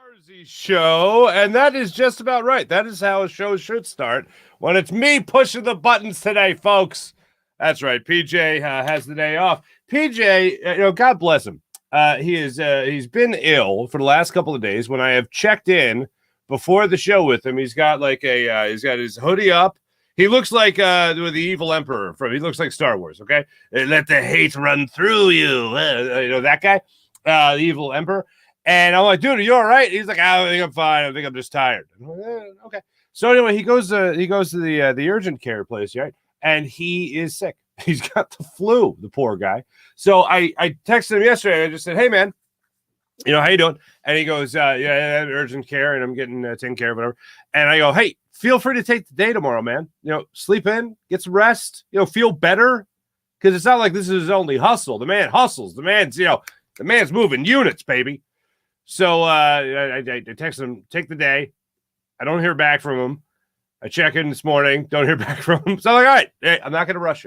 Carsey show, and that is just about right. That is how a show should start when it's me pushing the buttons today, folks. That's right. PJ has the day off. PJ, God bless him. He's been ill for the last couple of days. When I have checked in before the show with him, he's got he's got his hoodie up. He looks like the evil emperor he looks like Star Wars. Okay, let the hate run through you. That guy, the evil emperor. And I'm like, dude, are you all right? He's like, I think I'm fine. I think I'm just tired. I'm like, okay. So anyway, he goes to the urgent care place, right? And he is sick. He's got the flu, the poor guy. So I texted him yesterday. I just said, hey, man, how you doing? And he goes, yeah, urgent care, and I'm getting taken care of, whatever. And I go, hey, feel free to take the day tomorrow, man. Sleep in, get some rest, feel better. Because it's not like this is his only hustle. The man hustles. The man's moving units, baby. So I text him, take the day. I don't hear back from him. I check in this morning, don't hear back from him. So I'm like, all right, hey, I'm not going to rush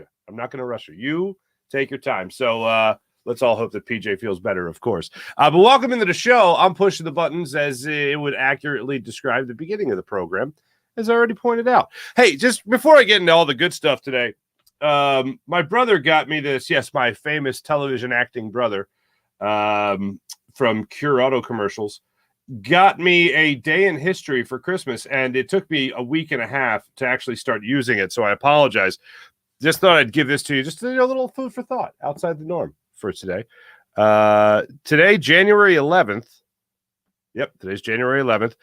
you. You take your time. So let's all hope that PJ feels better, of course. But welcome into the show. I'm pushing the buttons as it would accurately describe the beginning of the program, as I already pointed out. Hey, just before I get into all the good stuff today, my brother got me this. Yes, my famous television acting brother. From Cure Auto commercials, got me a day in history for Christmas, and it took me a week and a half to actually start using it, so I apologize. Just thought I'd give this to you, just a little food for thought outside the norm for today. Today, January 11th. Yep, today's January 11th.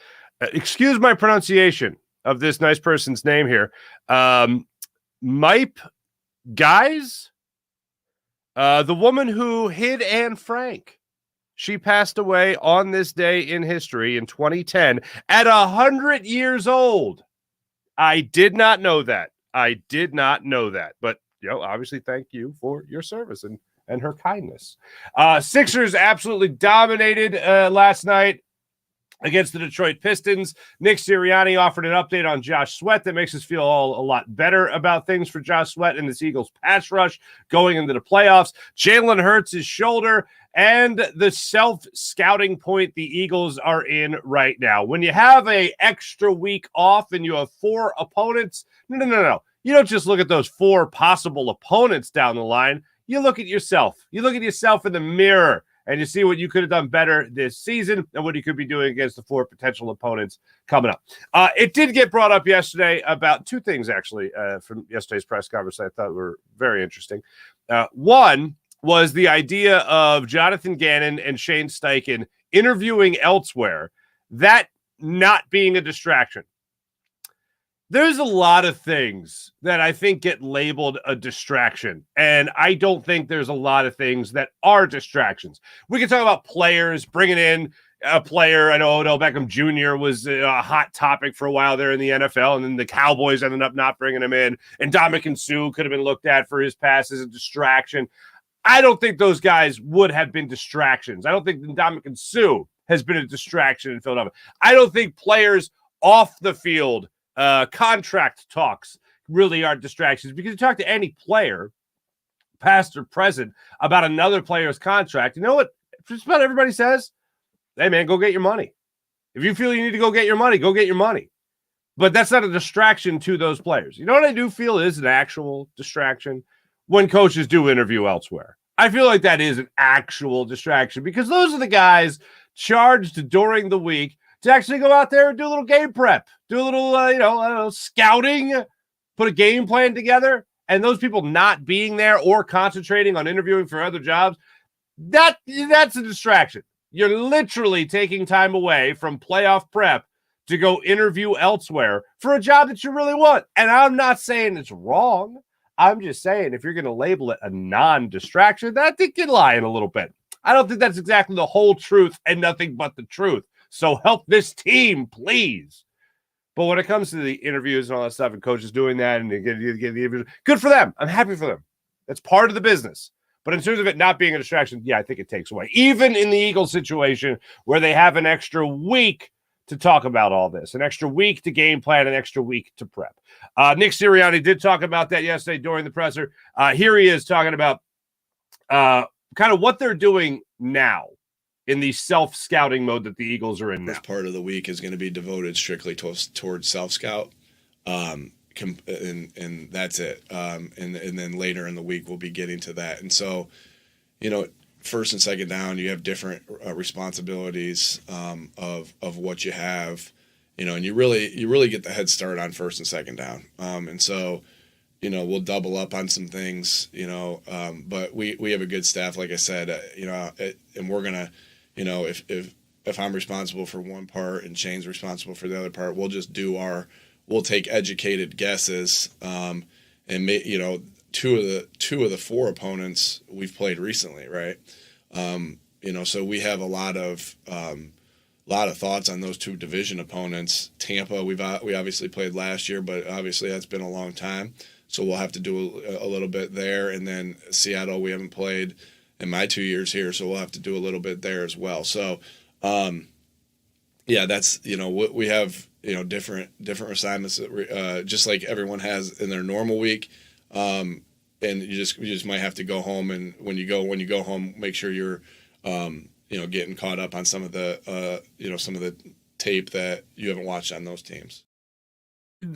Excuse my pronunciation of this nice person's name here. Mipe Guys, the woman who hid Anne Frank. She passed away on this day in history in 2010 at 100 years old. I did not know that. But, obviously thank you for your service and her kindness. Sixers absolutely dominated last night against the Detroit Pistons. Nick Sirianni offered an update on Josh Sweat that makes us feel a lot better about things for Josh Sweat and this Eagles pass rush going into the playoffs. Jalen hurts his shoulder, and the self-scouting point the Eagles are in right now. When you have an extra week off and you have 4 opponents, no. You don't just look at those 4 possible opponents down the line. You look at yourself. You look at yourself in the mirror, and you see what you could have done better this season and what you could be doing against the 4 potential opponents coming up. It did get brought up yesterday about 2 things, actually, from yesterday's press conference I thought were very interesting. One was the idea of Jonathan Gannon and Shane Steichen interviewing elsewhere, that not being a distraction. There's a lot of things that I think get labeled a distraction, and I don't think there's a lot of things that are distractions. We can talk about players, bringing in a player. I know Odell Beckham Jr. was a hot topic for a while there in the NFL, and then the Cowboys ended up not bringing him in, and Ndamukong Suh could have been looked at for his pass as a distraction. I don't think those guys would have been distractions. I don't think Ndamukong Suh has been a distraction in Philadelphia. I don't think players off the field contract talks really are distractions, because you talk to any player, past or present, about another player's contract. You know what just about everybody says? Hey, man, go get your money. If you feel you need to go get your money, go get your money. But that's not a distraction to those players. You know what I do feel is an actual distraction? When coaches do interview elsewhere. I feel like that is an actual distraction, because those are the guys charged during the week to actually go out there and do a little game prep, do a little, scouting, put a game plan together. And those people not being there or concentrating on interviewing for other jobs, that's a distraction. You're literally taking time away from playoff prep to go interview elsewhere for a job that you really want. And I'm not saying it's wrong. I'm just saying, if you're going to label it a non-distraction, I think you're lying a little bit. I don't think that's exactly the whole truth and nothing but the truth. So help this team, please. But when it comes to the interviews and all that stuff, and coaches doing that, and they get the interviews, good for them. I'm happy for them. That's part of the business. But in terms of it not being a distraction, yeah, I think it takes away. Even in the Eagles situation, where they have an extra week to talk about all this, an extra week to game plan, an extra week to prep. Nick Sirianni did talk about that yesterday during the presser. Here he is talking about kind of what they're doing now in the self-scouting mode that the Eagles are in now. This part of the week is going to be devoted strictly towards self-scout. And that's it. And then later in the week, we'll be getting to that. And so, first and second down, you have different responsibilities of what you have, and you really get the head start on first and second down. And so, we'll double up on some things, but we have a good staff, like I said, and we're gonna, if I'm responsible for one part and Shane's responsible for the other part, we'll take educated guesses, and two of the four opponents we've played recently, right? So we have a lot of thoughts on those two division opponents. Tampa, we obviously played last year, but obviously that's been a long time, so we'll have to do a little bit there. And then Seattle, we haven't played in my 2 years here, so we'll have to do a little bit there as well. So, that's we have different assignments just like everyone has in their normal week. And you just might have to go home, and when you go home, make sure you're getting caught up on some of the tape that you haven't watched on those teams.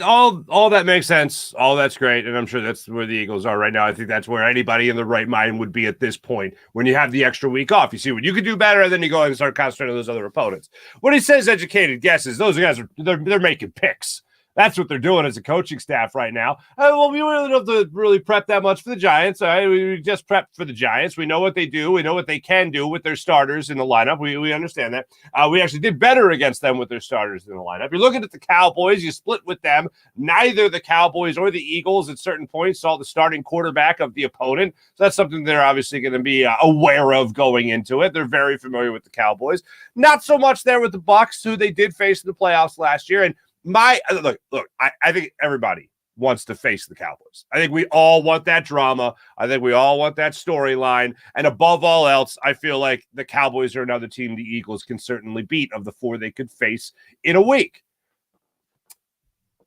All that makes sense. All that's great, and I'm sure that's where the Eagles are right now. I think that's where anybody in the right mind would be at this point when you have the extra week off. You see what you could do better, and then you go and start concentrating on those other opponents. When he says educated guesses, those guys they're making picks. That's what they're doing as a coaching staff right now. We really don't have to really prep that much for the Giants. All right? We just prepped for the Giants. We know what they do. We know what they can do with their starters in the lineup. We understand that. We actually did better against them with their starters in the lineup. You're looking at the Cowboys. You split with them. Neither the Cowboys or the Eagles at certain points saw the starting quarterback of the opponent. So that's something they're obviously going to be aware of going into it. They're very familiar with the Cowboys. Not so much there with the Bucs, who they did face in the playoffs last year. And look, I think everybody wants to face the Cowboys. I think we all want that drama. I think we all want that storyline. And above all else, I feel like the Cowboys are another team the Eagles can certainly beat of the four they could face in a week.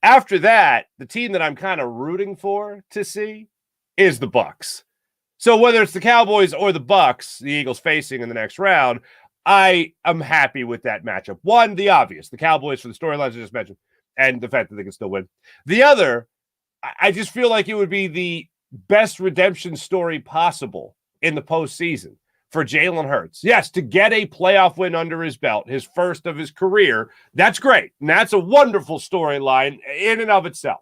After that, the team that I'm kind of rooting for to see is the Bucs. So whether it's the Cowboys or the Bucs, the Eagles facing in the next round, I am happy with that matchup. One, the obvious, the Cowboys for the storylines I just mentioned, and the fact that they can still win. The other, I just feel like it would be the best redemption story possible in the postseason for Jalen Hurts. Yes, to get a playoff win under his belt, his first of his career, that's great. And that's a wonderful storyline in and of itself.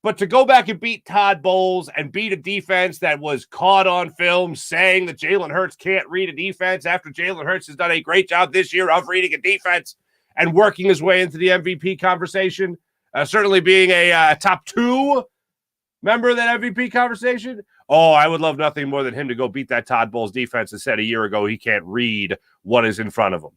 But to go back and beat Todd Bowles and beat a defense that was caught on film saying that Jalen Hurts can't read a defense after Jalen Hurts has done a great job this year of reading a defense and working his way into the MVP conversation, certainly being a top 2 member of that MVP conversation. Oh, I would love nothing more than him to go beat that Todd Bowles defense that said a year ago he can't read what is in front of him.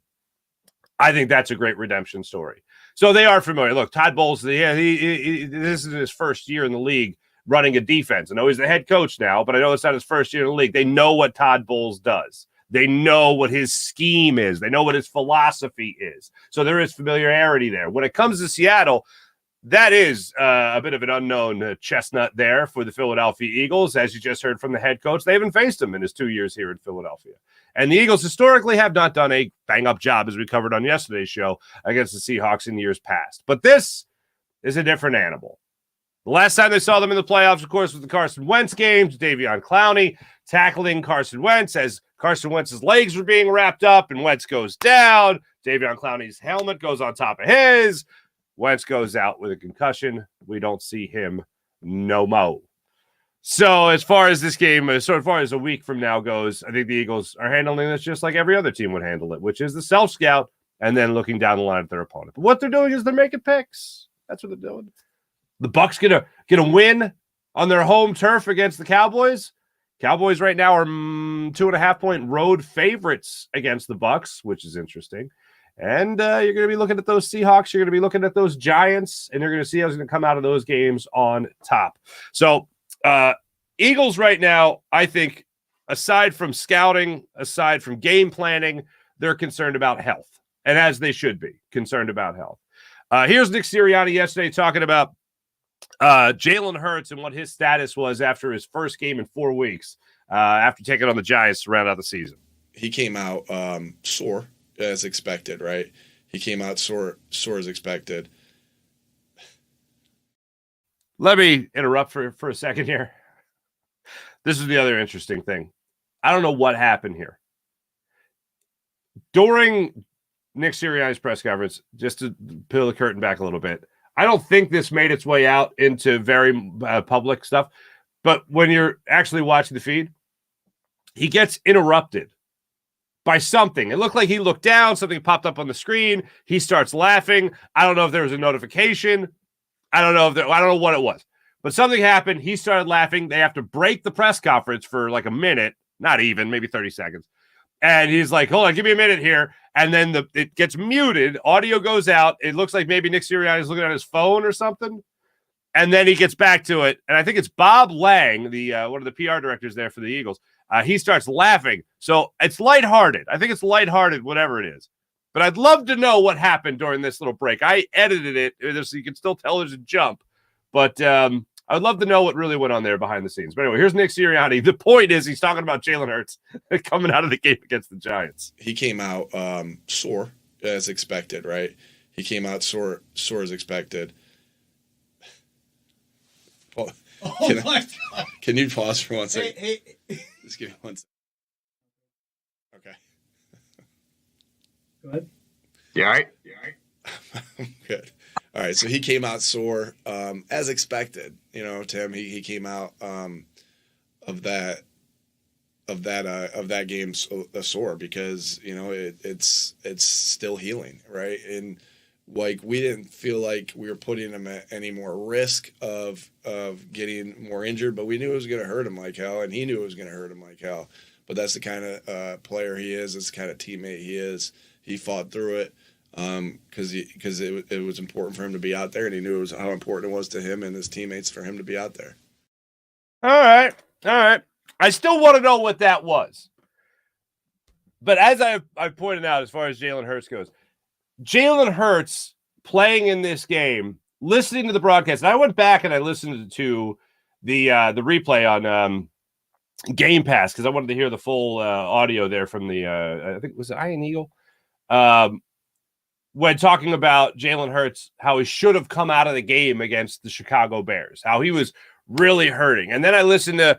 I think that's a great redemption story. So they are familiar. Look, Todd Bowles, this is his first year in the league running a defense. I know he's the head coach now, but I know it's not his first year in the league. They know what Todd Bowles does. They know what his scheme is. They know what his philosophy is. So there is familiarity there. When it comes to Seattle, that is a bit of an unknown chestnut there for the Philadelphia Eagles. As you just heard from the head coach, they haven't faced him in his 2 years here in Philadelphia. And the Eagles historically have not done a bang-up job, as we covered on yesterday's show, against the Seahawks in years past. But this is a different animal. The last time they saw them in the playoffs, of course, was the Carson Wentz games. Davion Clowney tackling Carson Wentz as Carson Wentz's legs were being wrapped up, and Wentz goes down. Davion Clowney's helmet goes on top of his. Wentz goes out with a concussion. We don't see him no more. So as far as this game, so far as a week from now goes, I think the Eagles are handling this just like every other team would handle it, which is the self-scout and then looking down the line at their opponent. But what they're doing is they're making picks. That's what they're doing. The Bucs gonna win on their home turf against the Cowboys. Cowboys right now are 2.5-point road favorites against the Bucs, which is interesting. And you're going to be looking at those Seahawks. You're going to be looking at those Giants, and you're going to see who's going to come out of those games on top. So Eagles right now, I think, aside from scouting, aside from game planning, they're concerned about health, and as they should be concerned about health. Here's Nick Sirianni yesterday talking about Jalen Hurts and what his status was after his first game in 4 weeks after taking on the Giants to round out the season. he came out sore as expected, right? He came out sore as expected. Let me interrupt for a second here. This is the other interesting thing. I don't know what happened here. During Nick Sirianni's press conference, just to peel the curtain back a little bit, I don't think this made its way out into very public stuff. But when you're actually watching the feed, he gets interrupted by something. It looked like he looked down, something popped up on the screen. He starts laughing. I don't know if there was a notification. I don't know what it was. But something happened. He started laughing. They have to break the press conference for like a minute, not even, maybe 30 seconds. And he's like, hold on, give me a minute here. And then it gets muted. Audio goes out. It looks like maybe Nick Sirianni is looking at his phone or something. And then he gets back to it. And I think it's Bob Lang, the one of the PR directors there for the Eagles. He starts laughing. So it's lighthearted. I think it's lighthearted, whatever it is. But I'd love to know what happened during this little break. I edited it so you can still tell there's a jump. But I'd love to know what really went on there behind the scenes. But anyway, here's Nick Sirianni. The point is he's talking about Jalen Hurts coming out of the game against the Giants. He came out sore as expected, right? He came out sore as expected. Oh my God. Can you pause for 1 second? Hey. Just give me 1 second. Okay. Go ahead. You all right? Good. All right. So he came out sore as expected. You know, Tim, he came out of that game sore because, you know, it's still healing, right? And like we didn't feel like we were putting him at any more risk of getting more injured, but we knew it was going to hurt him like hell, and he knew it was going to hurt him like hell. But that's the kind of player he is. It's the kind of teammate he is. He fought through it because it was important for him to be out there, and he knew how important it was to him and his teammates for him to be out there. All right. I still want to know what that was. But as I pointed out, as far as Jalen Hurts goes, Jalen Hurts playing in this game, listening to the broadcast, and I went back and I listened to the replay on Game Pass because I wanted to hear the full audio there from the I think it was Iron Eagle when talking about Jalen Hurts, how he should have come out of the game against the Chicago Bears, how he was really hurting. And then I listened to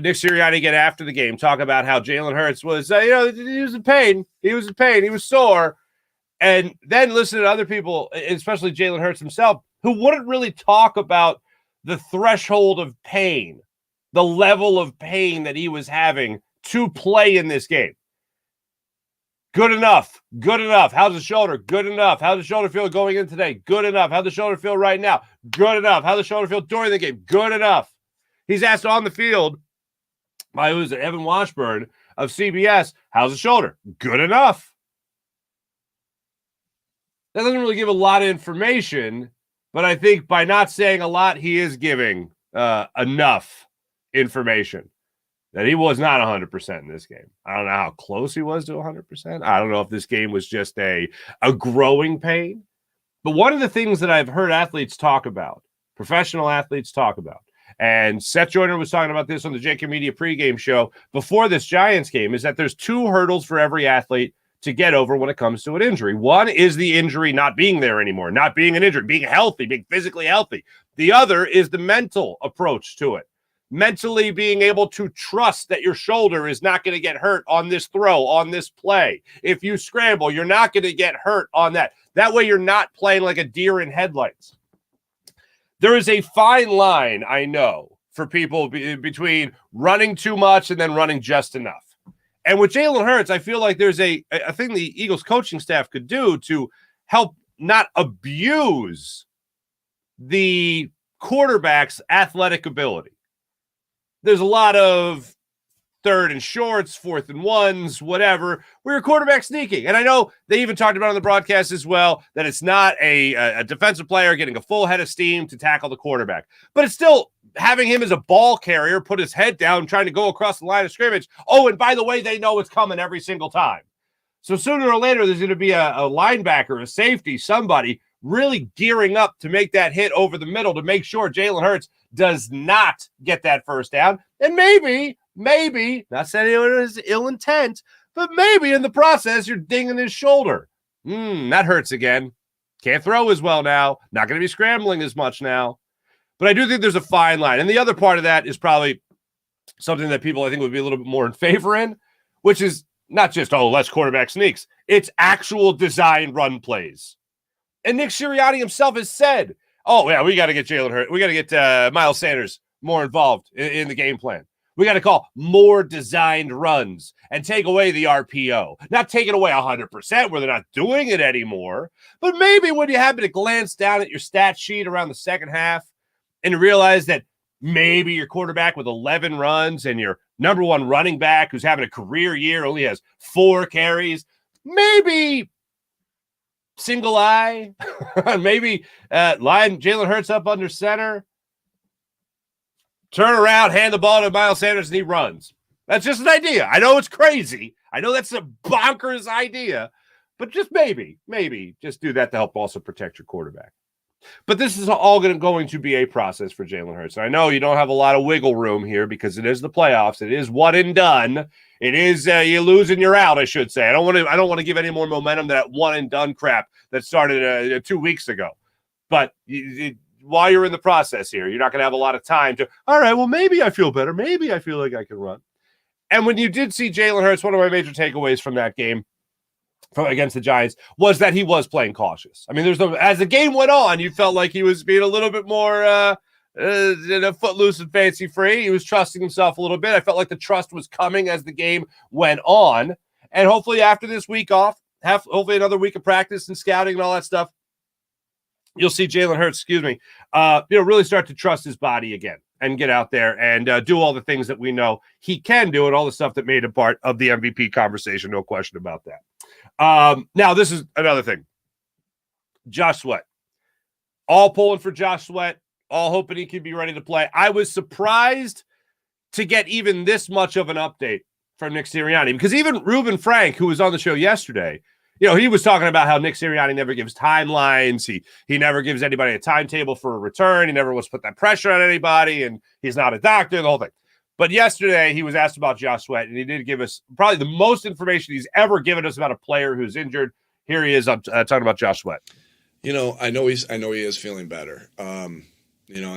Nick Sirianni get after the game talk about how Jalen Hurts was, he was in pain. He was sore. And then listen to other people, especially Jalen Hurts himself, who wouldn't really talk about the threshold of pain, the level of pain that he was having to play in this game. Good enough. How's the shoulder? Good enough. How's the shoulder feel going in today? Good enough. How's the shoulder feel right now? Good enough. How's the shoulder feel during the game? Good enough. He's asked on the field by Evan Washburn of CBS, how's the shoulder? Good enough. That doesn't really give a lot of information, but I think by not saying a lot, he is giving enough information that he was not 100% in this game. I don't know how close he was to 100%. I don't know if this game was just a growing pain. But one of the things that I've heard athletes talk about, professional athletes talk about, and Seth Joyner was talking about this on the JK Media pregame show before this Giants game, is that there's two hurdles for every athlete to get over when it comes to an injury. One is the injury not being there anymore, not being an injury, being healthy, being physically healthy. The other is the mental approach to it. Mentally being able to trust that your shoulder is not going to get hurt on this throw, on this play. If you scramble, you're not going to get hurt on that. That way you're not playing like a deer in headlights. There is a fine line, I know, for people between running too much and then running just enough. And with Jalen Hurts, I feel like there's a thing the Eagles coaching staff could do to help not abuse the quarterback's athletic ability. There's a lot of third and shorts, fourth and ones, whatever, where your quarterback's sneaking. And I know they even talked about on the broadcast as well that it's not a defensive player getting a full head of steam to tackle the quarterback. But it's still having him as a ball carrier, put his head down, trying to go across the line of scrimmage. Oh, and by the way, they know it's coming every single time. So sooner or later, there's going to be a linebacker, a safety, somebody really gearing up to make that hit over the middle to make sure Jalen Hurts does not get that first down. And maybe maybe, not saying it was ill intent, but maybe in the process, you're dinging his shoulder. That hurts again. Can't throw as well now. Not going to be scrambling as much now. But I do think there's a fine line. And the other part of that is probably something that people I think would be a little bit more in favor in, which is not just, less quarterback sneaks. It's actual design run plays. And Nick Sirianni himself has said, we got to get Jalen Hurts. We got to get Miles Sanders more involved in the game plan. We got to call more designed runs and take away the RPO. Not take it away 100% where they're not doing it anymore. But maybe when you happen to glance down at your stat sheet around the second half and realize that maybe your quarterback with 11 runs and your number one running back who's having a career year only has 4 carries, maybe single eye, maybe line Jalen Hurts up under center, turn around, hand the ball to Miles Sanders, and he runs. That's just an idea. I know it's crazy. I know that's a bonkers idea, but just maybe just do that to help also protect your quarterback. But this is all going to be a process for Jalen Hurts. And I know you don't have a lot of wiggle room here because it is the playoffs. It is one and done. It is you lose and you're out, I should say. I don't want to give any more momentum to that one and done crap that started 2 weeks ago. But while you're in the process here, you're not going to have a lot of time to, all right, well, maybe I feel better. Maybe I feel like I can run. And when you did see Jalen Hurts, one of my major takeaways from that game against the Giants was that he was playing cautious. I mean, as the game went on, you felt like he was being a little bit more footloose and fancy free. He was trusting himself a little bit. I felt like the trust was coming as the game went on. And hopefully after this week off, hopefully another week of practice and scouting and all that stuff, you'll see Jalen Hurts, really start to trust his body again and get out there and do all the things that we know he can do and all the stuff that made him part of the MVP conversation. No question about that. Now, this is another thing. Josh Sweat. All pulling for Josh Sweat. All hoping he can be ready to play. I was surprised to get even this much of an update from Nick Sirianni because even Reuben Frank, who was on the show yesterday, he was talking about how Nick Sirianni never gives timelines. He never gives anybody a timetable for a return. He never wants to put that pressure on anybody, and he's not a doctor, the whole thing. But yesterday, he was asked about Josh Sweat, and he did give us probably the most information he's ever given us about a player who's injured. Here he is talking about Josh Sweat. I know he is feeling better. And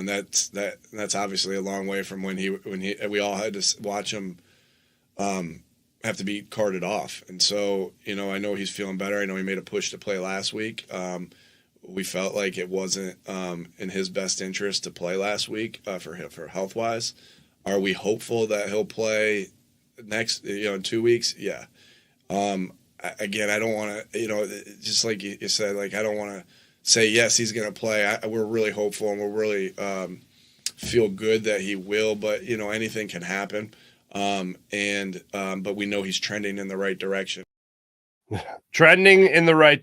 that's obviously a long way from when we all had to watch him have to be carted off. And so, I know he's feeling better. I know he made a push to play last week. We felt like it wasn't in his best interest to play last week for health-wise. Are we hopeful that he'll play next, in 2 weeks? Yeah. Again, I don't want to, just like you said, like I don't want to say, yes, he's going to play. We're really hopeful and we're really feel good that he will, but, anything can happen. But we know he's trending in the right direction. Trending in the right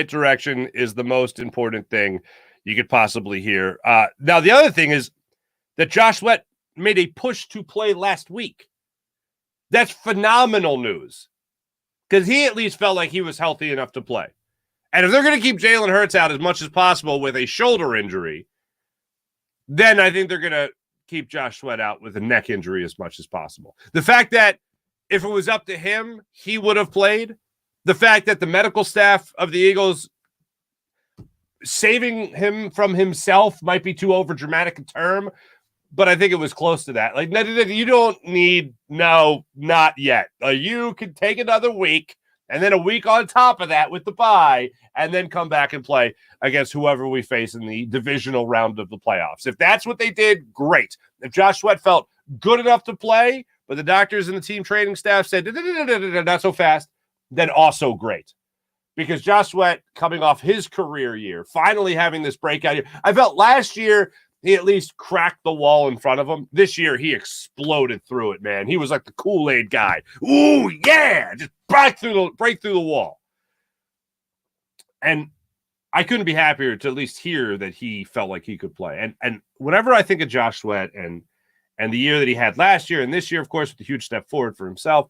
direction is the most important thing you could possibly hear. Now, the other thing is that Josh Sweat made a push to play last week. That's phenomenal news because he at least felt like he was healthy enough to play. And if they're going to keep Jalen Hurts out as much as possible with a shoulder injury, then I think they're going to keep Josh Sweat out with a neck injury as much as possible. The fact that if it was up to him, he would have played. The fact that the medical staff of the Eagles saving him from himself might be too overdramatic a term, but I think it was close to that. Like, you don't need, no, not yet. You can take another week and then a week on top of that with the bye and then come back and play against whoever we face in the divisional round of the playoffs. If that's what they did, great. If Josh Sweat felt good enough to play, but the doctors and the team training staff said, not so fast, then also great. Because Josh Sweat, coming off his career year, finally having this breakout year. I felt last year he at least cracked the wall in front of him. This year he exploded through it, man. He was like the Kool-Aid guy. Ooh, yeah, just break through the wall. And I couldn't be happier to at least hear that he felt like he could play. And whenever I think of Josh Sweat and the year that he had last year and this year, of course, with a huge step forward for himself,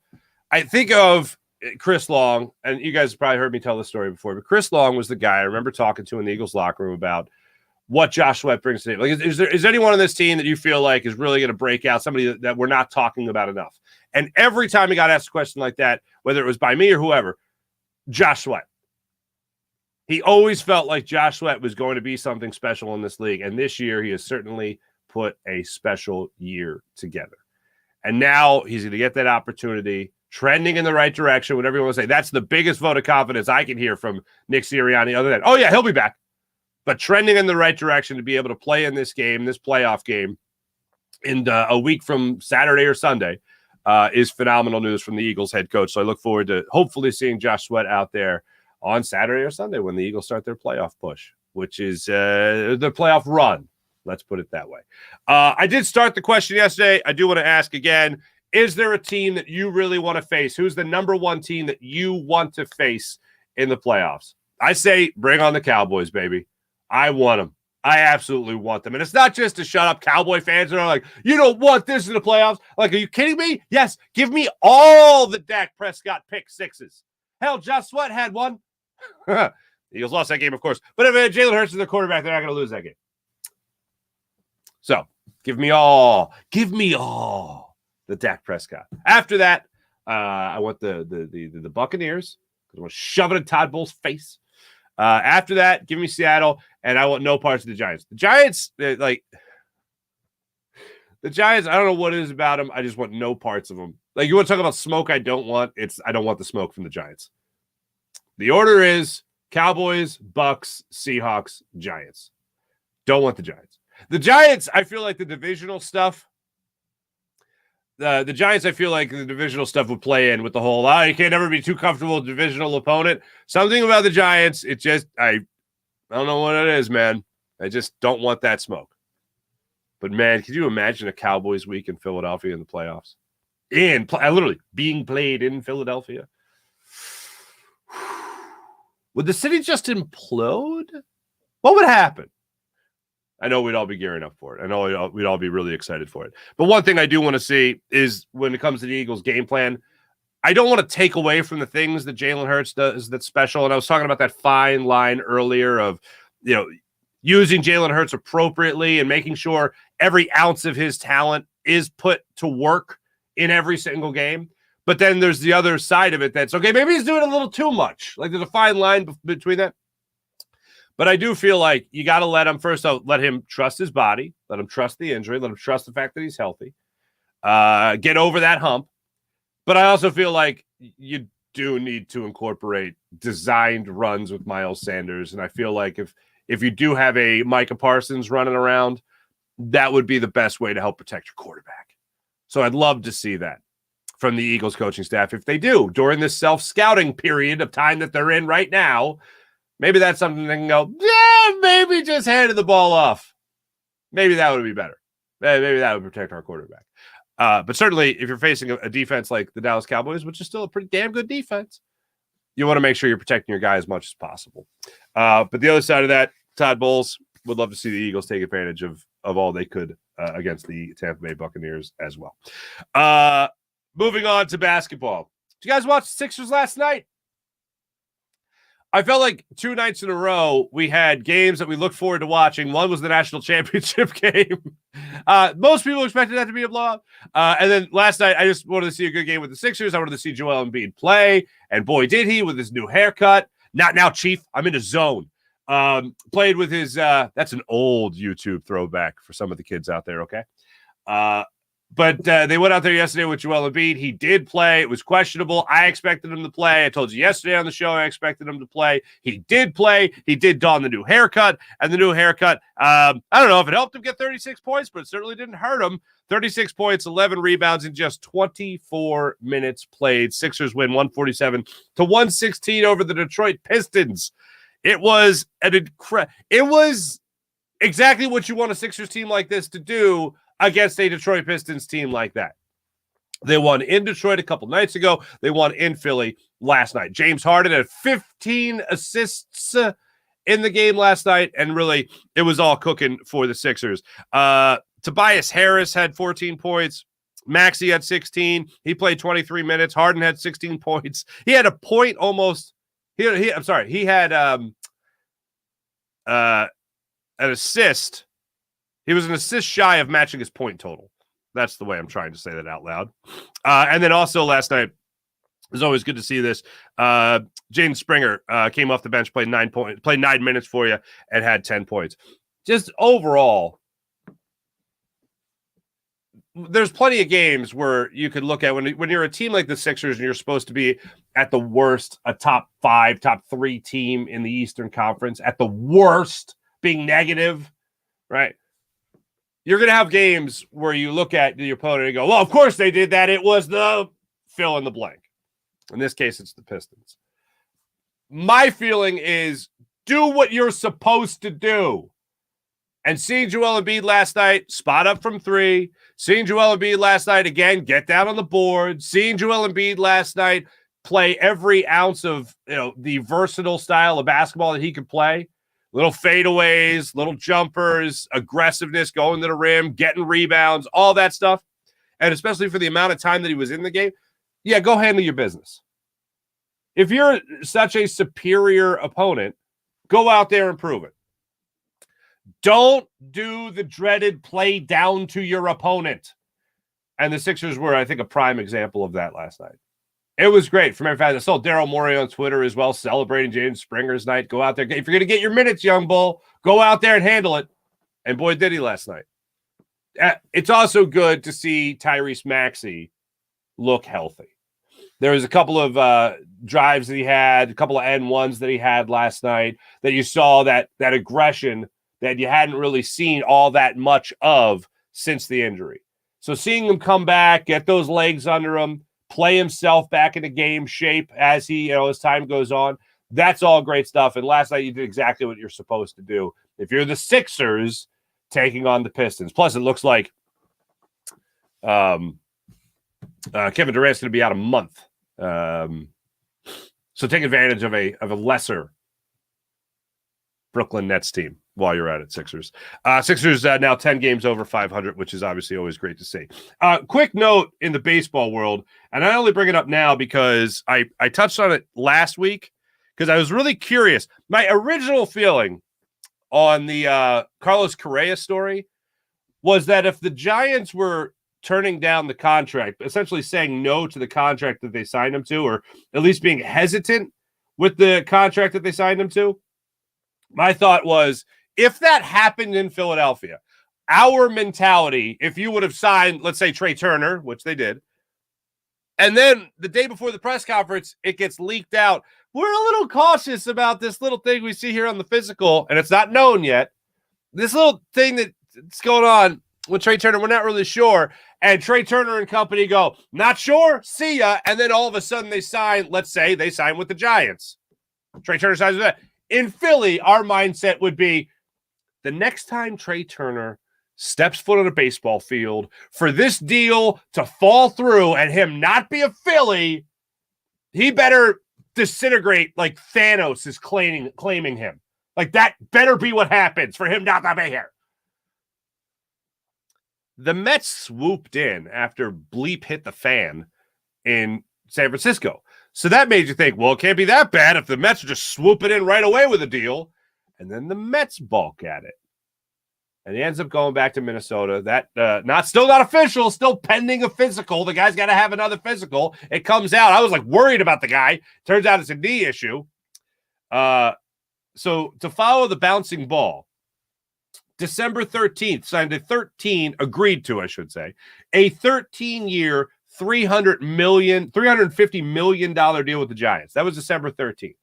I think of Chris Long, and you guys have probably heard me tell this story before, but Chris Long was the guy I remember talking to in the Eagles locker room about what Josh Sweat brings to the table. Like, is there anyone on this team that you feel like is really going to break out, somebody that we're not talking about enough? And every time he got asked a question like that, whether it was by me or whoever, Josh Sweat. He always felt like Josh Sweat was going to be something special in this league. And this year, he has certainly put a special year together. And now he's going to get that opportunity, trending in the right direction, whatever you want to say. That's the biggest vote of confidence I can hear from Nick Sirianni, other than, oh, yeah, he'll be back. But trending in the right direction to be able to play in this game, this playoff game, in a week from Saturday or Sunday is phenomenal news from the Eagles head coach. So I look forward to hopefully seeing Josh Sweat out there on Saturday or Sunday when the Eagles start their playoff push, which is the playoff run. Let's put it that way. I did start the question yesterday. I do want to ask again, is there a team that you really want to face? Who's the number one team that you want to face in the playoffs? I say bring on the Cowboys, baby. I want them. I absolutely want them. And it's not just to shut up Cowboy fans that are like, you don't want this in the playoffs. Like, are you kidding me? Yes, give me all the Dak Prescott pick sixes. Hell, Josh Sweat had one. The Eagles lost that game, of course. But if Jalen Hurts is the quarterback, they're not going to lose that game. So give me all the Dak Prescott. After that, I want the Buccaneers. I want to shove it in Todd Bowles' face. After that, give me Seattle, and I want no parts of the Giants. The Giants, I don't know what it is about them. I just want no parts of them. Like, you want to talk about smoke I don't want? I don't want the smoke from the Giants. The order is Cowboys, Bucks, Seahawks, Giants. Don't want the Giants. The Giants, I feel like the divisional stuff, the Giants, I feel like the divisional stuff would play in with the whole, you can't ever be too comfortable with a divisional opponent. Something about the Giants, it just, I don't know what it is, man. I just don't want that smoke. But, man, could you imagine a Cowboys week in Philadelphia in the playoffs? Literally being played in Philadelphia. Would the city just implode? What would happen? I know we'd all be gearing up for it. I know we'd all be really excited for it. But one thing I do want to see is when it comes to the Eagles' game plan, I don't want to take away from the things that Jalen Hurts does that's special. And I was talking about that fine line earlier of, using Jalen Hurts appropriately and making sure every ounce of his talent is put to work in every single game. But then there's the other side of it that's, okay, maybe he's doing a little too much. Like, there's a fine line between that. But I do feel like you got to let him trust his body, let him trust the injury, let him trust the fact that he's healthy, get over that hump. But I also feel like you do need to incorporate designed runs with Miles Sanders. And I feel like if you do have a Micah Parsons running around, that would be the best way to help protect your quarterback. So I'd love to see that from the Eagles coaching staff. If they do, during this self-scouting period of time that they're in right now, maybe that's something they can go, maybe just handed the ball off. Maybe that would be better. Maybe that would protect our quarterback. But certainly, if you're facing a defense like the Dallas Cowboys, which is still a pretty damn good defense, you want to make sure you're protecting your guy as much as possible. But the other side of that, Todd Bowles would love to see the Eagles take advantage of all they could against the Tampa Bay Buccaneers as well. Moving on to basketball. Did you guys watch the Sixers last night? I felt like 2 nights in a row, we had games that we look forward to watching. One was the national championship game. Most people expected that to be a blowout. And then last night, I just wanted to see a good game with the Sixers. I wanted to see Joel Embiid play. And boy, did he with his new haircut. Not now, Chief. I'm in a zone. Played with his, that's an old YouTube throwback for some of the kids out there, okay? But they went out there yesterday with Joel Embiid. He did play. It was questionable. I expected him to play. I told you yesterday on the show I expected him to play. He did play. He did don the new haircut. And the new haircut, I don't know if it helped him get 36 points, but it certainly didn't hurt him. 36 points, 11 rebounds in just 24 minutes played. Sixers win 147-116 over the Detroit Pistons. It was it was exactly what you want a Sixers team like this to do against a Detroit Pistons team like that. They won in Detroit a couple nights ago. They won in Philly last night. James Harden had 15 assists in the game last night, and really, it was all cooking for the Sixers. Tobias Harris had 14 points. Maxey had 16. He played 23 minutes. Harden had 16 points. He had a point almost. He had an assist. He was an assist shy of matching his point total. That's the way I'm trying to say that out loud. And then also last night, it was always good to see this. Jaden Springer came off the bench, played 9 minutes for you, and had 10 points. Just overall, there's plenty of games where you could look at when you're a team like the Sixers and you're supposed to be at the worst, a top 5, top 3 team in the Eastern Conference, at the worst, being negative, right? You're going to have games where you look at the opponent and go, well, of course they did that. It was the fill in the blank. In this case, it's the Pistons. My feeling is do what you're supposed to do. And seeing Joel Embiid last night, spot up from 3. Seeing Joel Embiid last night, again, get down on the board. Seeing Joel Embiid last night play every ounce of the versatile style of basketball that he could play. Little fadeaways, little jumpers, aggressiveness, going to the rim, getting rebounds, all that stuff. And especially for the amount of time that he was in the game, yeah, go handle your business. If you're such a superior opponent, go out there and prove it. Don't do the dreaded play down to your opponent. And the Sixers were, I think, a prime example of that last night. It was great. For my fact, I saw Daryl Morey on Twitter as well, celebrating Jaden Springer's night. Go out there. If you're going to get your minutes, young bull, go out there and handle it. And boy, did he last night. It's also good to see Tyrese Maxey look healthy. There was a couple of drives that he had, a couple of N1s that he had last night that you saw that aggression that you hadn't really seen all that much of since the injury. So seeing him come back, get those legs under him, play himself back into game shape as he, as time goes on, that's all great stuff. And last night you did exactly what you're supposed to do. If you're the Sixers taking on the Pistons. Plus, it looks like Kevin Durant's going to be out a month. So take advantage of a lesser Brooklyn Nets team while you're at it, Sixers. Sixers now 10 games over 500, which is obviously always great to see. Quick note in the baseball world, and I only bring it up now because I touched on it last week because I was really curious. My original feeling on the Carlos Correa story was that if the Giants were turning down the contract, essentially saying no to the contract that they signed him to, or at least being hesitant with the contract that they signed him to, my thought was, if that happened in Philadelphia, our mentality, if you would have signed, let's say, Trey Turner, which they did, and then the day before the press conference, it gets leaked out, we're a little cautious about this little thing we see here on the physical, and it's not known yet. This little thing that's going on with Trey Turner, we're not really sure. And Trey Turner and company go, not sure, see ya. And then all of a sudden they sign, let's say they sign with the Giants. Trey Turner signs with that. In Philly, our mindset would be the next time Trey Turner steps foot on a baseball field, for this deal to fall through and him not be a Philly, he better disintegrate like Thanos is claiming him. Like that better be what happens for him not to be here. The Mets swooped in after bleep hit the fan in San Francisco. So that made you think, well, it can't be that bad if the Mets are just swooping in right away with a deal. And then the Mets balk at it. And he ends up going back to Minnesota. That still not official, still pending a physical. The guy's got to have another physical. It comes out. I was like worried about the guy. Turns out it's a knee issue. So to follow the bouncing ball, December 13th, agreed to, a 13-year, $350 million deal with the Giants. That was December 13th.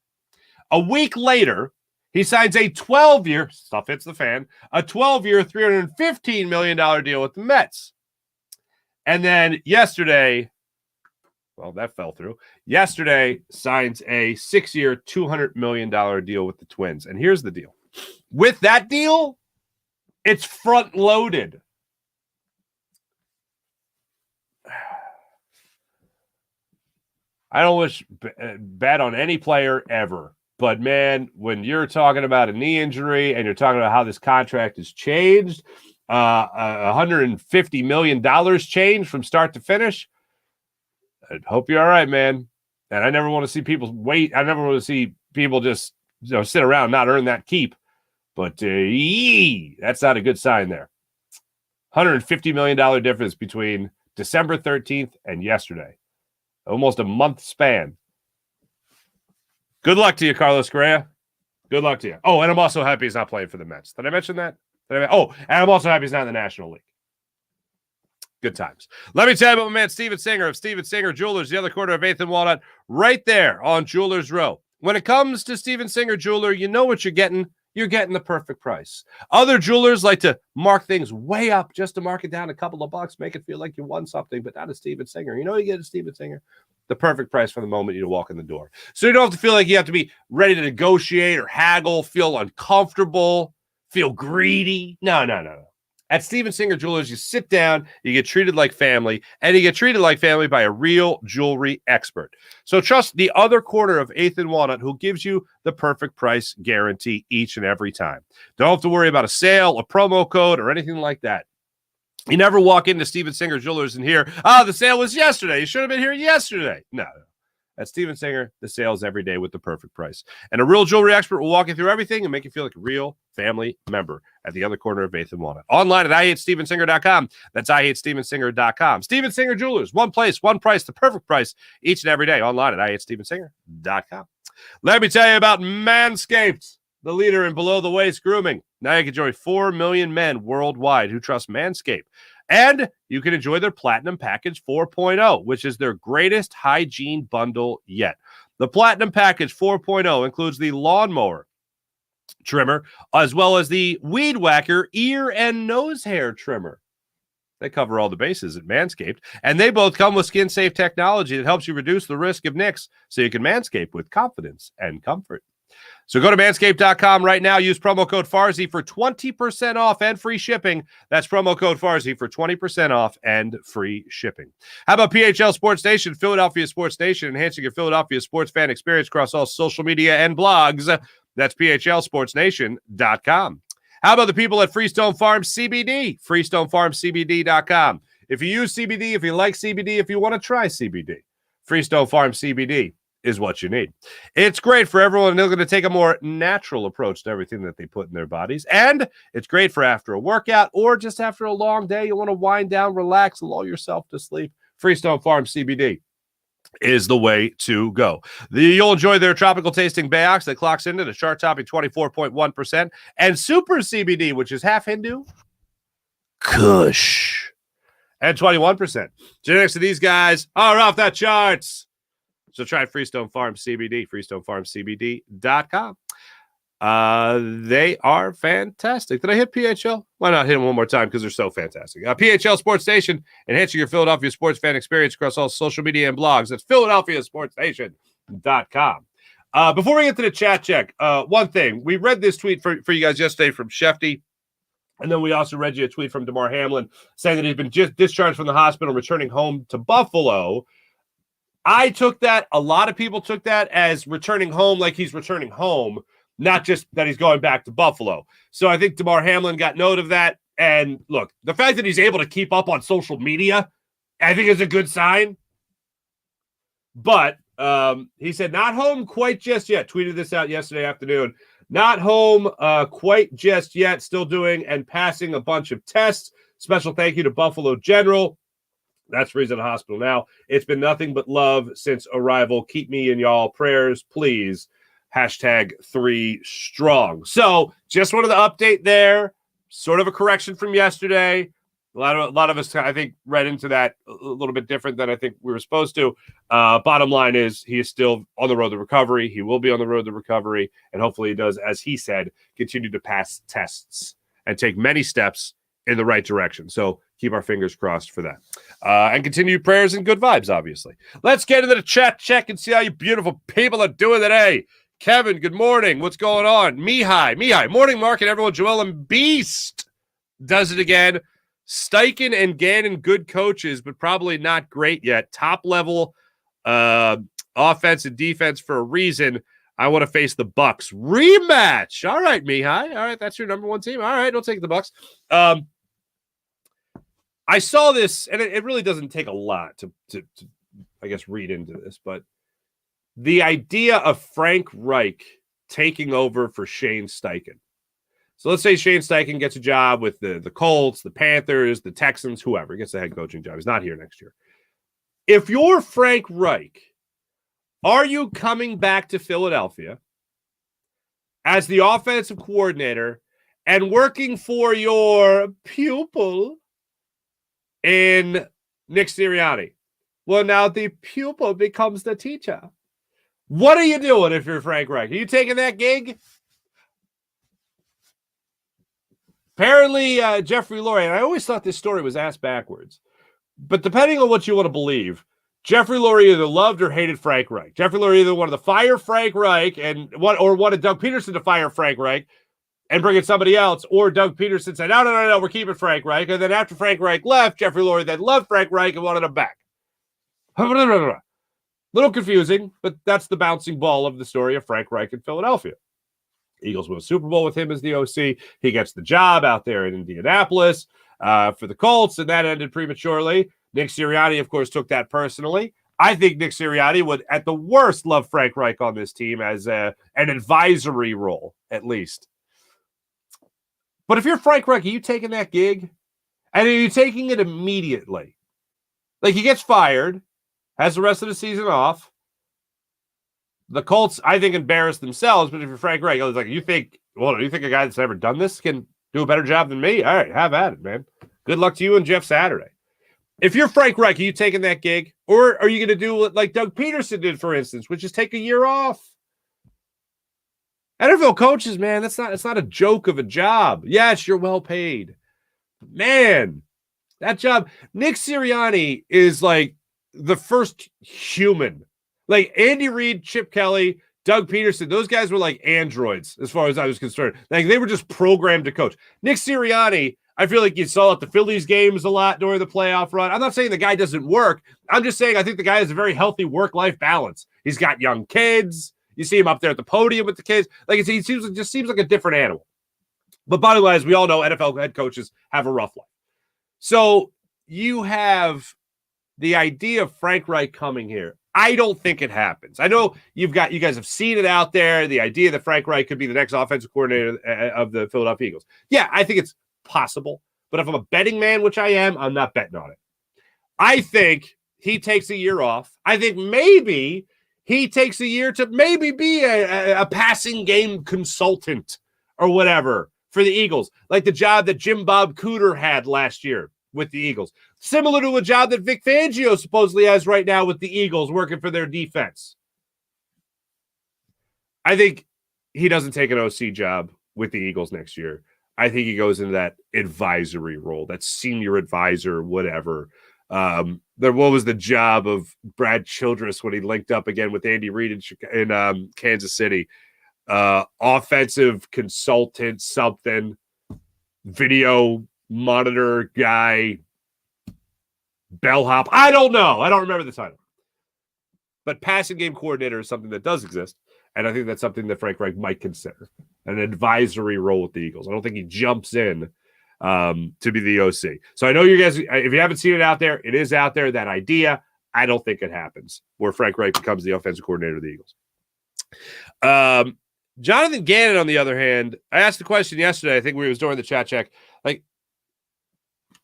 A week later, he signs a 12-year, stuff hits the fan, a 12-year, $315 million deal with the Mets. And then yesterday, well, that fell through. Yesterday, signs a 6-year, $200 million deal with the Twins. And here's the deal. With that deal, it's front-loaded. I don't wish bad on any player ever. But, man, when you're talking about a knee injury and you're talking about how this contract has changed, $150 million changed from start to finish, I hope you're all right, man. And I never want to see people wait. I never want to see people just sit around, not earn that keep. But that's not a good sign there. $150 million difference between December 13th and yesterday. Almost a month span. Good luck to you, Carlos Correa. Good luck to you. Oh, and I'm also happy he's not playing for the Mets. Did I mention that? And I'm also happy he's not in the National League. Good times. Let me tell you about my man Steven Singer of Steven Singer Jewelers, the other corner of 8th and Walnut, right there on Jewelers Row. When it comes to Steven Singer Jeweler, you know what you're getting. You're getting the perfect price. Other jewelers like to mark things way up just to mark it down a couple of bucks, make it feel like you won something, but not a Steven Singer. You know you get a Steven Singer? The perfect price from the moment you walk in the door. So you don't have to feel like you have to be ready to negotiate or haggle, feel uncomfortable, feel greedy. No. At Steven Singer Jewelers, you sit down, you get treated like family, and you get treated like family by a real jewelry expert. So trust the other corner of 8th and Walnut, who gives you the perfect price guarantee each and every time. Don't have to worry about a sale, a promo code, or anything like that. You never walk into Steven Singer Jewelers and hear, the sale was yesterday. You should have been here yesterday. No. At Steven Singer, the sale's every day with the perfect price. And a real jewelry expert will walk you through everything and make you feel like a real family member at the other corner of 8th and Walnut. Online at IHateStevenSinger.com. That's IHateStevenSinger.com. Steven Singer Jewelers, one place, one price, the perfect price each and every day. Online at IHateStevenSinger.com. Let me tell you about Manscaped, the leader in below-the-waist grooming. Now you can join 4 million men worldwide who trust Manscaped. And you can enjoy their Platinum Package 4.0, which is their greatest hygiene bundle yet. The Platinum Package 4.0 includes the lawnmower trimmer, as well as the Weed Whacker ear and nose hair trimmer. They cover all the bases at Manscaped, and they both come with skin-safe technology that helps you reduce the risk of nicks so you can manscape with confidence and comfort. So go to manscaped.com right now. Use promo code Farzy for 20% off and free shipping. That's promo code Farzy for 20% off and free shipping. How about PHL Sports Nation, Philadelphia Sports Nation, enhancing your Philadelphia sports fan experience across all social media and blogs? That's PHLSportsNation.com. How about the people at Freestone Farm CBD? FreestoneFarmCBD.com. If you use CBD, if you like CBD, if you want to try CBD, Freestone Farm CBD is what you need. It's great for everyone, and they're going to take a more natural approach to everything that they put in their bodies. And it's great for after a workout or just after a long day. You want to wind down, relax, lull yourself to sleep. Freestone Farm CBD is the way to go. You'll enjoy their tropical tasting Bayox that clocks into the chart-topping 24.1%, and Super CBD, which is half Hindu, Kush, and 21%. Genetics of these guys are off the charts. So try Freestone Farm CBD, FreestoneFarmCBD.com. They are fantastic. Did I hit PHL? Why not hit them one more time? Because they're so fantastic. PHL Sports Station, enhancing your Philadelphia sports fan experience across all social media and blogs. That's PhiladelphiaSportsStation.com. Before we get to the chat check, one thing. We read this tweet for you guys yesterday from Shefty, and then we also read you a tweet from DeMar Hamlin saying that he's been just discharged from the hospital, returning home to Buffalo. I took that, a lot of people took that as returning home like he's returning home, not just that he's going back to Buffalo. So I think DeMar Hamlin got note of that. And look, the fact that he's able to keep up on social media, I think is a good sign. But he said, not home quite just yet. Tweeted this out yesterday afternoon. Not home quite just yet. Still doing and passing a bunch of tests. Special thank you to Buffalo General. That's where he's in the hospital now. It's been nothing but love since arrival. Keep me in y'all prayers, please. #3strong. So just wanted to update there. Sort of a correction from yesterday. A lot of us, I think, read into that a little bit different than I think we were supposed to. Bottom line is he is still on the road to recovery. He will be on the road to recovery. And hopefully he does, as he said, continue to pass tests and take many steps in the right direction. So keep our fingers crossed for that. And continued prayers and good vibes, obviously. Let's get into the chat check and see how you beautiful people are doing today. Kevin, good morning. What's going on? Mihai. Morning, Mark and everyone. Joel and Beast does it again. Steichen and Gannon, good coaches, but probably not great yet. Top level offense and defense for a reason. I want to face the Bucks. Rematch. All right, Mihai. All right, that's your number one team. All right, don't take the Bucks. I saw this, and it really doesn't take a lot to I guess, read into this, but the idea of Frank Reich taking over for Shane Steichen. So let's say Shane Steichen gets a job with the Colts, the Panthers, the Texans, whoever gets the head coaching job. He's not here next year. If you're Frank Reich, are you coming back to Philadelphia as the offensive coordinator and working for your pupil in Nick Sirianni? Well, now the pupil becomes the teacher. What are you doing if you're Frank Reich? Are you taking that gig? Apparently, Jeffrey Lurie, and I always thought this story was asked backwards, but depending on what you want to believe, Jeffrey Lurie either loved or hated Frank Reich. Jeffrey Lurie either wanted to fire Frank Reich or wanted Doug Peterson to fire Frank Reich and bring in somebody else, or Doug Peterson said, no, we're keeping Frank Reich. And then after Frank Reich left, Jeffrey Lurie then loved Frank Reich and wanted him back. Little confusing, but that's the bouncing ball of the story of Frank Reich in Philadelphia. Eagles win a Super Bowl with him as the OC. He gets the job out there in Indianapolis for the Colts, and that ended prematurely. Nick Sirianni, of course, took that personally. I think Nick Sirianni would, at the worst, love Frank Reich on this team as an advisory role, at least. But if you're Frank Reich, are you taking that gig? And are you taking it immediately? Like, he gets fired, has the rest of the season off. The Colts, I think, embarrass themselves, but if you're Frank Reich, it's like, you think a guy that's never done this can do a better job than me? All right, have at it, man. Good luck to you and Jeff Saturday. If you're Frank Reich, are you taking that gig? Or are you going to do what like Doug Peterson did, for instance, which is take a year off? NFL coaches, man, it's not a joke of a job. Yes, you're well paid. Man, that job. Nick Sirianni is like the first human. Like Andy Reid, Chip Kelly, Doug Peterson, those guys were like androids as far as I was concerned. Like they were just programmed to coach. Nick Sirianni, I feel like you saw at the Phillies games a lot during the playoff run. I'm not saying the guy doesn't work. I'm just saying I think the guy has a very healthy work-life balance. He's got young kids. You see him up there at the podium with the kids. Like he seems like a different animal. But bottom line is, we all know NFL head coaches have a rough life. So you have the idea of Frank Reich coming here. I don't think it happens. I know you guys have seen it out there. The idea that Frank Reich could be the next offensive coordinator of the Philadelphia Eagles. Yeah, I think it's possible. But if I'm a betting man, which I am, I'm not betting on it. I think he takes a year off. I think maybe he takes a year to maybe be a passing game consultant or whatever for the Eagles, like the job that Jim Bob Cooter had last year with the Eagles. Similar to a job that Vic Fangio supposedly has right now with the Eagles working for their defense. I think he doesn't take an OC job with the Eagles next year. I think he goes into that advisory role, that senior advisor, whatever. What was the job of Brad Childress when he linked up again with Andy Reid in Kansas City? Offensive consultant, something, video monitor guy, bellhop. I don't know. I don't remember the title. But passing game coordinator is something that does exist. And I think that's something that Frank Reich might consider. An advisory role with the Eagles. I don't think he jumps in to be the OC. So I know you guys, if you haven't seen it out there, it is out there, that idea. I don't think it happens where Frank Reich becomes the offensive coordinator of the Eagles. Jonathan Gannon, on the other hand, I asked the question yesterday, I think it was during the chat check. Like,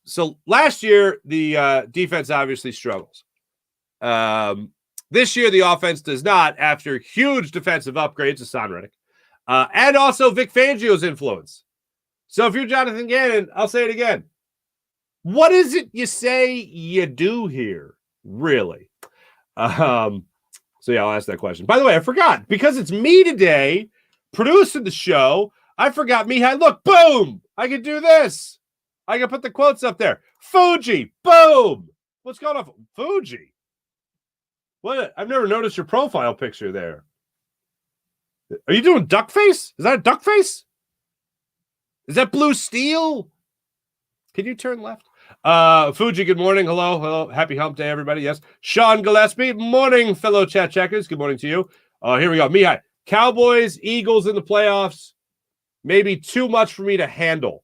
so last year, the defense obviously struggles. This year, the offense does not, after huge defensive upgrades to Son Reddick, and also Vic Fangio's influence. So if you're Jonathan Gannon, I'll say it again. What is it you say you do here, really? So yeah, I'll ask that question. By the way, I forgot, because it's me today producing the show, I forgot me. Look, boom! I can do this. I can put the quotes up there. Fuji, boom! What's going on? Fuji? What? I've never noticed your profile picture there. Are you doing duck face? Is that a duck face? Is that blue steel? Can you turn left? Fuji, good morning. Hello. Happy hump day, everybody. Yes. Sean Gillespie, morning, fellow chat checkers. Good morning to you. Here we go. Mihai. Cowboys, Eagles in the playoffs. Maybe too much for me to handle.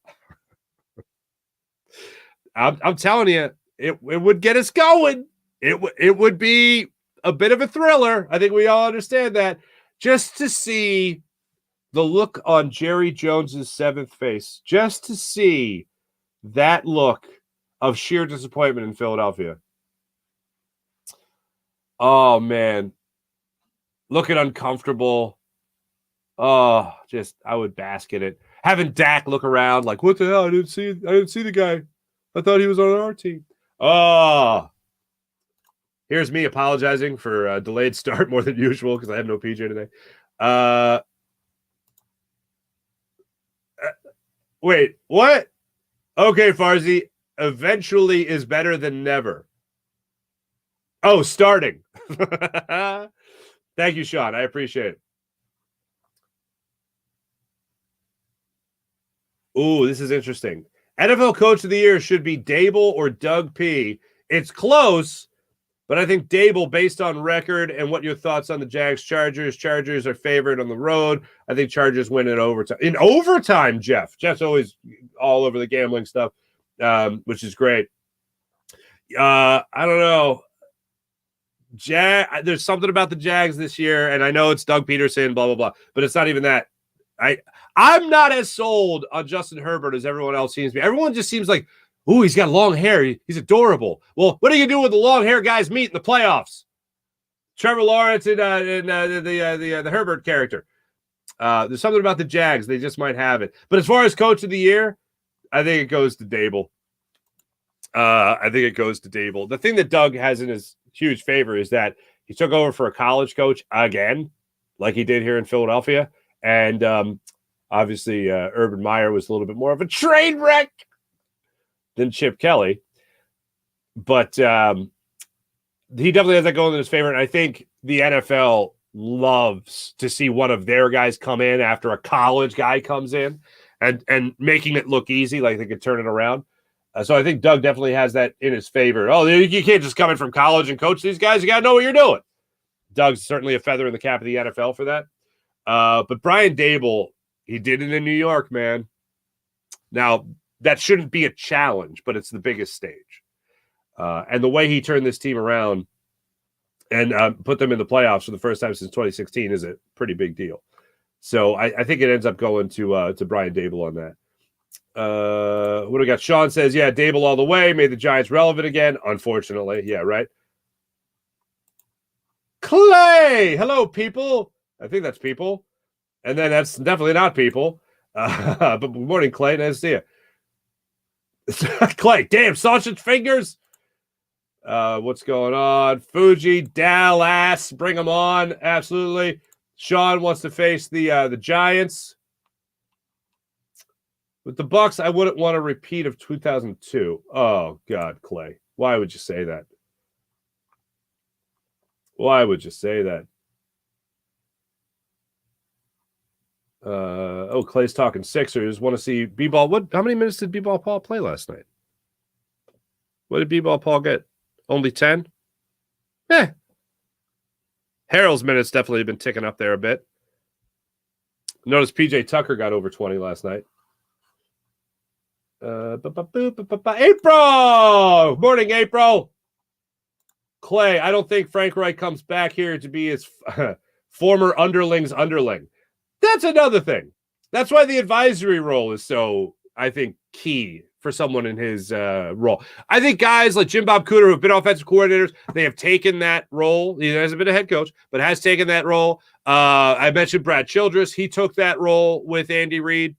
I'm telling you, it would get us going. It would be a bit of a thriller. I think we all understand that. Just to see the look on Jerry Jones's seventh face just to see that look of sheer disappointment in Philadelphia. Oh, man. Looking uncomfortable. Oh, just I would bask in it. Having Dak look around like, what the hell? I didn't see the guy. I thought he was on our team. Oh. Here's me apologizing for a delayed start more than usual because I have no PJ today. Wait, what? Okay, Farzi. Eventually is better than never. Oh, starting. Thank you, Sean. I appreciate it. Ooh, this is interesting. NFL Coach of the Year should be Dable or Doug P. It's close, but I think Dable, based on record and what your thoughts on the Jags-Chargers. Chargers are favored on the road. I think Chargers win in overtime. In overtime, Jeff. Jeff's always all over the gambling stuff, which is great. I don't know. There's something about the Jags this year, and I know it's Doug Peterson, blah, blah, blah, but it's not even that. I'm not as sold on Justin Herbert as everyone else seems to be. Everyone just seems like, ooh, he's got long hair. He's adorable. Well, what do you do when the long hair guys meet in the playoffs? Trevor Lawrence and the Herbert character. There's something about the Jags. They just might have it. But as far as Coach of the Year, I think it goes to Dable. The thing that Doug has in his huge favor is that he took over for a college coach again, like he did here in Philadelphia. And obviously, Urban Meyer was a little bit more of a train wreck than Chip Kelly. But he definitely has that going in his favor. And I think the NFL loves to see one of their guys come in after a college guy comes in and making it look easy, like they could turn it around. So I think Doug definitely has that in his favor. Oh, you can't just come in from college and coach these guys. You got to know what you're doing. Doug's certainly a feather in the cap of the NFL for that. But Brian Dable, he did it in New York, man. Now, that shouldn't be a challenge, but it's the biggest stage. And the way he turned this team around and put them in the playoffs for the first time since 2016 is a pretty big deal. So I think it ends up going to Brian Dable on that. What do we got? Sean says, yeah, Dable all the way, made the Giants relevant again. Unfortunately. Yeah, right. Clay! Hello, people. I think that's people. And then that's definitely not people. But good morning, Clay. Nice to see you. Clay, damn, sausage fingers. What's going on? Fuji, Dallas, bring them on. Absolutely. Sean wants to face the Giants. With the Bucks, I wouldn't want a repeat of 2002. Oh, God, Clay. Why would you say that? Why would you say that? Clay's talking Sixers. Want to see B-Ball. How many minutes did B-Ball Paul play last night? What did B-Ball Paul get? Only 10? Harrell's minutes definitely been ticking up there a bit. Notice PJ Tucker got over 20 last night. April! Morning, April! Clay, I don't think Frank Reich comes back here to be his former underling's underling. That's another thing. That's why the advisory role is so, I think, key for someone in his role. I think guys like Jim Bob Cooter, who have been offensive coordinators, they have taken that role. He hasn't been a head coach, but has taken that role. I mentioned Brad Childress. He took that role with Andy Reid.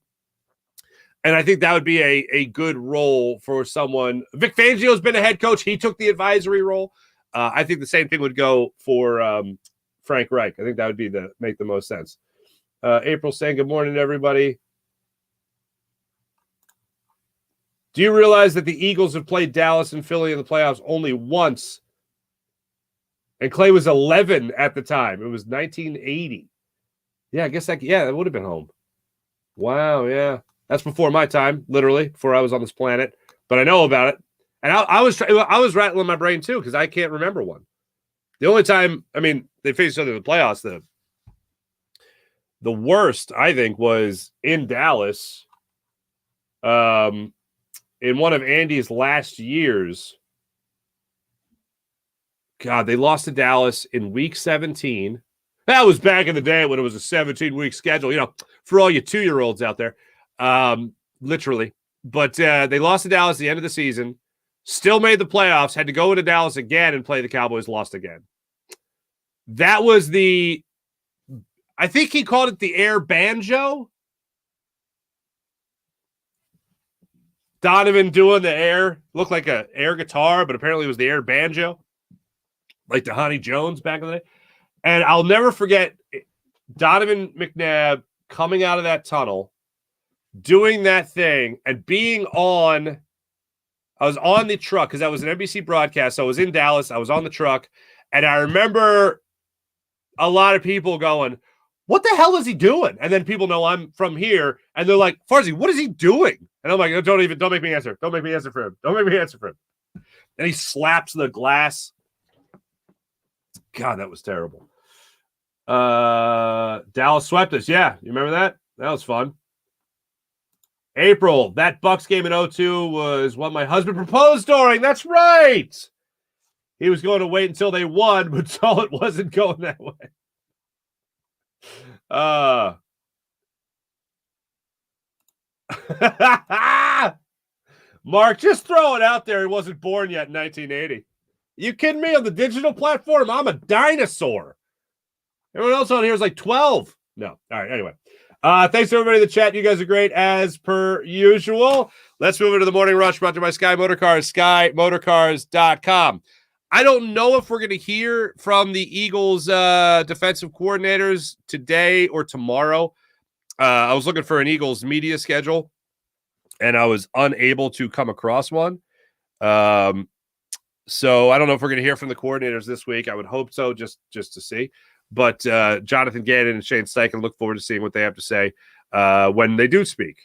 And I think that would be a good role for someone. Vic Fangio's been a head coach. He took the advisory role. I think the same thing would go for Frank Reich. I think that would make the most sense. April saying good morning, everybody. Do you realize that the Eagles have played Dallas and Philly in the playoffs only once? And Clay was 11 at the time. It was 1980. Yeah, I guess that would have been home. Wow, yeah. That's before my time, literally, before I was on this planet. But I know about it. And I was rattling my brain, too, because I can't remember one. The only time, they faced each other in the playoffs, the worst, I think, was in Dallas. In one of Andy's last years. God, they lost to Dallas in week 17. That was back in the day when it was a 17-week schedule, for all you 2-year-olds out there, literally. But they lost to Dallas at the end of the season, still made the playoffs, had to go into Dallas again and play the Cowboys, lost again. That was I think he called it the air banjo. Donovan doing the air, looked like an air guitar, but apparently it was the air banjo, like the Honey Jones back in the day. And I'll never forget Donovan McNabb coming out of that tunnel, doing that thing, and being on. I was on the truck because that was an NBC broadcast. So I was in Dallas. I was on the truck. And I remember a lot of people going, what the hell is he doing? And then people know I'm from here. And they're like, Farzy, what is he doing? And I'm like, don't make me answer. Don't make me answer for him. Don't make me answer for him. And he slaps the glass. God, that was terrible. Dallas swept us. Yeah, you remember that? That was fun. April, that Bucks game in 2002 was what my husband proposed during. That's right. He was going to wait until they won, but saw it wasn't going that way. Mark, just throw it out there. He wasn't born yet in 1980. You kidding me? On the digital platform, I'm a dinosaur. Everyone else on here is like 12. No. All right. Anyway. Thanks to everybody in the chat. You guys are great as per usual. Let's move into the morning rush brought to you by Sky Motorcars, skymotorcars.com. I don't know if we're going to hear from the Eagles defensive coordinators today or tomorrow. I was looking for an Eagles media schedule, and I was unable to come across one. So I don't know if we're going to hear from the coordinators this week. I would hope so, just to see. But Jonathan Gannon and Shane Steichen look forward to seeing what they have to say when they do speak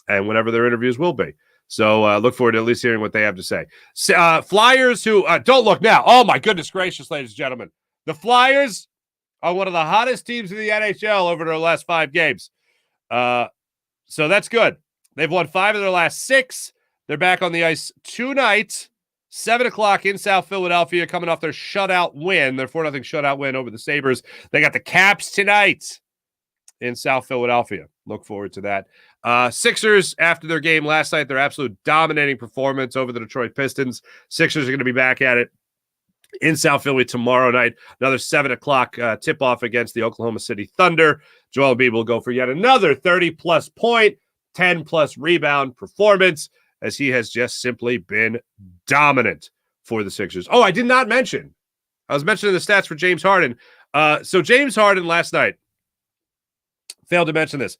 and whenever their interviews will be. So look forward to at least hearing what they have to say. Flyers who don't look now. Oh, my goodness gracious, ladies and gentlemen. The Flyers are one of the hottest teams in the NHL over their last 5 games. So that's good. They've won 5 of their last 6. They're back on the ice tonight. 7 o'clock in South Philadelphia, coming off their shutout win, their 4-0 shutout win over the Sabres. They got the Caps tonight in South Philadelphia. Look forward to that. Sixers, after their game last night, their absolute dominating performance over the Detroit Pistons. Sixers are going to be back at it in South Philly tomorrow night. Another 7 o'clock tip-off against the Oklahoma City Thunder. Joel Embiid will go for yet another 30-plus point, 10-plus rebound performance, as he has just simply been dominant for the Sixers. Oh, I did not mention. I was mentioning the stats for James Harden. So James Harden last night, failed to mention this.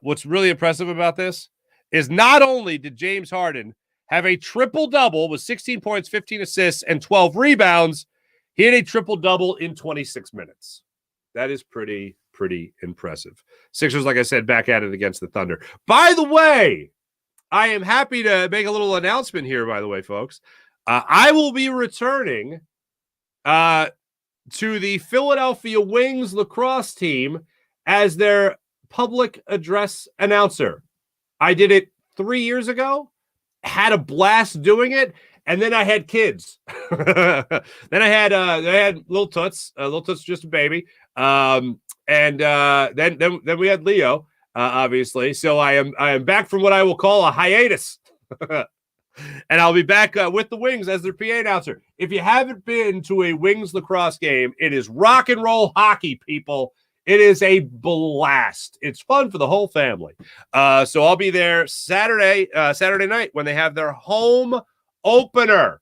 What's really impressive about this is not only did James Harden have a triple-double with 16 points, 15 assists, and 12 rebounds, he had a triple-double in 26 minutes. That is pretty impressive. Sixers, like I said, back at it against the Thunder. By the way, I am happy to make a little announcement here, by the way, folks. I will be returning to the Philadelphia Wings lacrosse team as their public address announcer. I did it 3 years ago, had a blast doing it, and then I had kids. Then I had little Toots. Little Toots just a baby. And then we had Leo. Obviously. So I am back from what I will call a hiatus. And I'll be back with the Wings as their PA announcer. If you haven't been to a Wings lacrosse game, it is rock and roll hockey, people. It is a blast. It's fun for the whole family. So I'll be there Saturday night when they have their home opener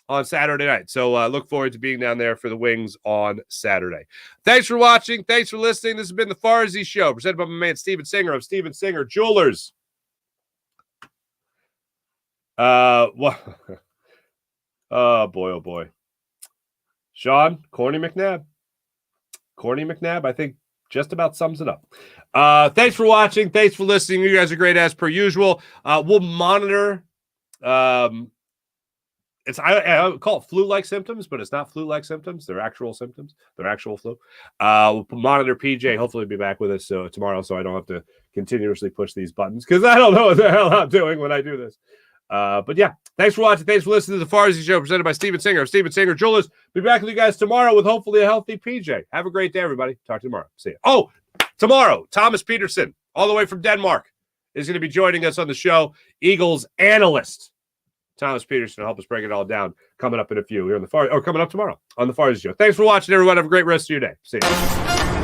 on Saturday night. So look forward to being down there for the Wings on Saturday. Thanks for watching. Thanks for listening. This has been the Farzy Show, presented by my man Steven Singer of Steven Singer Jewelers. Oh boy, oh boy. Sean, Corny McNabb, I think just about sums it up. Thanks for watching. Thanks for listening. You guys are great as per usual. We'll monitor I call it flu-like symptoms, but it's not flu-like symptoms. They're actual symptoms. They're actual flu. We'll monitor PJ. Hopefully be back with us tomorrow, so I don't have to continuously push these buttons because I don't know what the hell I'm doing when I do this. But yeah, Thanks for watching. Thanks for listening to the Farzy Show presented by Steven Singer of Steven Singer Jewelers. Be back with you guys tomorrow with hopefully a healthy PJ. Have a great day, everybody. Talk to you tomorrow. See you. Oh, tomorrow, Thomas Peterson, all the way from Denmark, is going to be joining us on the show. Eagles analyst Thomas Peterson will help us break it all down. Coming up in a few here on the coming up tomorrow on the Farzy Show. Thanks for watching, everyone. Have a great rest of your day. See you.